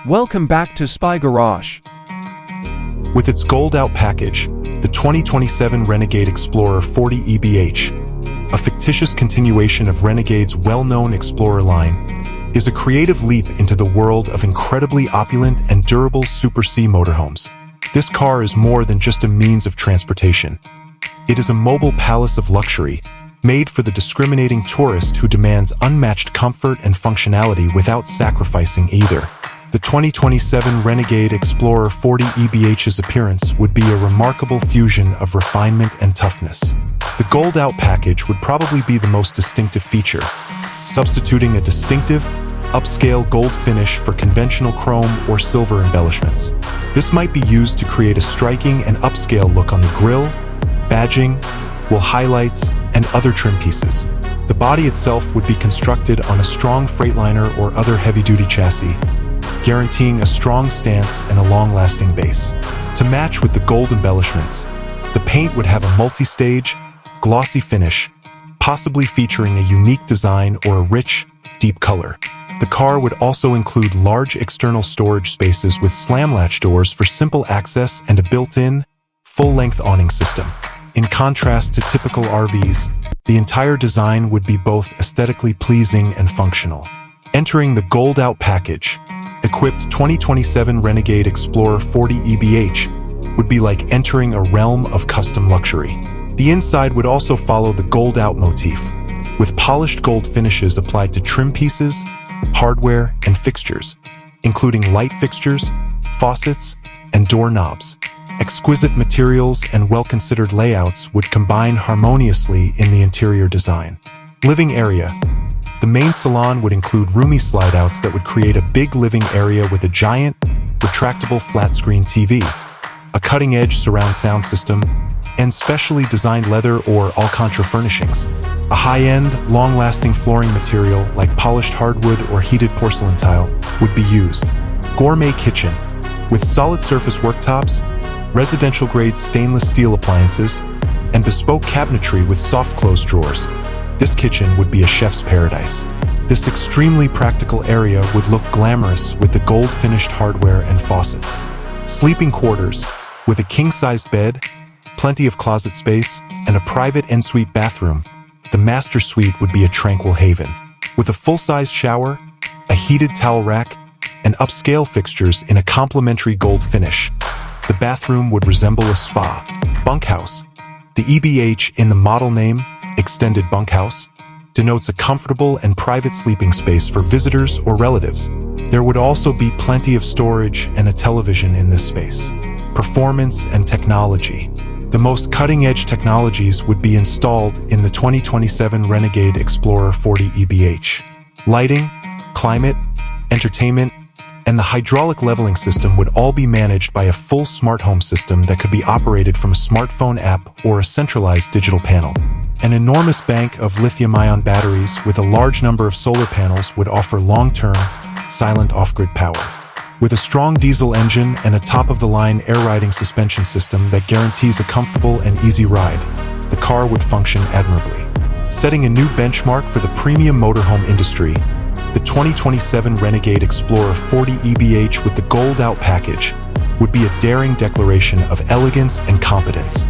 Welcome back to Spy Garage. With its gold-out package, the 2027 Renegade Explorer 40 EBH, a fictitious continuation of Renegade's well-known Explorer line, is a creative leap into the world of incredibly opulent and durable Super C motorhomes. This car is more than just a means of transportation. It is a mobile palace of luxury, made for the discriminating tourist who demands unmatched comfort and functionality without sacrificing either. The 2027 Renegade Explorer 40 EBH's appearance would be a remarkable fusion of refinement and toughness. The gold-out package would probably be the most distinctive feature, substituting a distinctive, upscale gold finish for conventional chrome or silver embellishments. This might be used to create a striking and upscale look on the grille, badging, wheel highlights, and other trim pieces. The body itself would be constructed on a strong Freightliner or other heavy-duty chassis, guaranteeing a strong stance and a long-lasting base. To match with the gold embellishments, the paint would have a multi-stage, glossy finish, possibly featuring a unique design or a rich, deep color. The car would also include large external storage spaces with slam latch doors for simple access and a built-in, full-length awning system. In contrast to typical RVs, the entire design would be both aesthetically pleasing and functional. Entering the gold-out package, equipped 2027 Renegade Explorer 40 EBH would be like entering a realm of custom luxury. The inside would also follow the gold-out motif, with polished gold finishes applied to trim pieces, hardware, and fixtures, including light fixtures, faucets, and door knobs. Exquisite materials and well-considered layouts would combine harmoniously in the interior design. Living area. The main salon would include roomy slide-outs that would create a big living area with a giant, retractable flat-screen TV, a cutting-edge surround sound system, and specially designed leather or Alcantara furnishings. A high-end, long-lasting flooring material like polished hardwood or heated porcelain tile would be used. Gourmet kitchen, with solid surface worktops, residential-grade stainless steel appliances, and bespoke cabinetry with soft-close drawers. This kitchen would be a chef's paradise. This extremely practical area would look glamorous with the gold-finished hardware and faucets. Sleeping quarters, with a king-sized bed, plenty of closet space, and a private ensuite bathroom, the master suite would be a tranquil haven. With a full-sized shower, a heated towel rack, and upscale fixtures in a complementary gold finish, the bathroom would resemble a spa. Bunkhouse. The EBH in the model name, Extended Bunkhouse, denotes a comfortable and private sleeping space for visitors or relatives. There would also be plenty of storage and a television in this space. Performance and technology. The most cutting-edge technologies would be installed in the 2027 Renegade Explorer 40 EBH. Lighting, climate, entertainment, and the hydraulic leveling system would all be managed by a full smart home system that could be operated from a smartphone app or a centralized digital panel. An enormous bank of lithium-ion batteries with a large number of solar panels would offer long-term, silent off-grid power. With a strong diesel engine and a top-of-the-line air-riding suspension system that guarantees a comfortable and easy ride, the car would function admirably. Setting a new benchmark for the premium motorhome industry, the 2027 Renegade Explorer 40 EBH with the gold-out package would be a daring declaration of elegance and competence.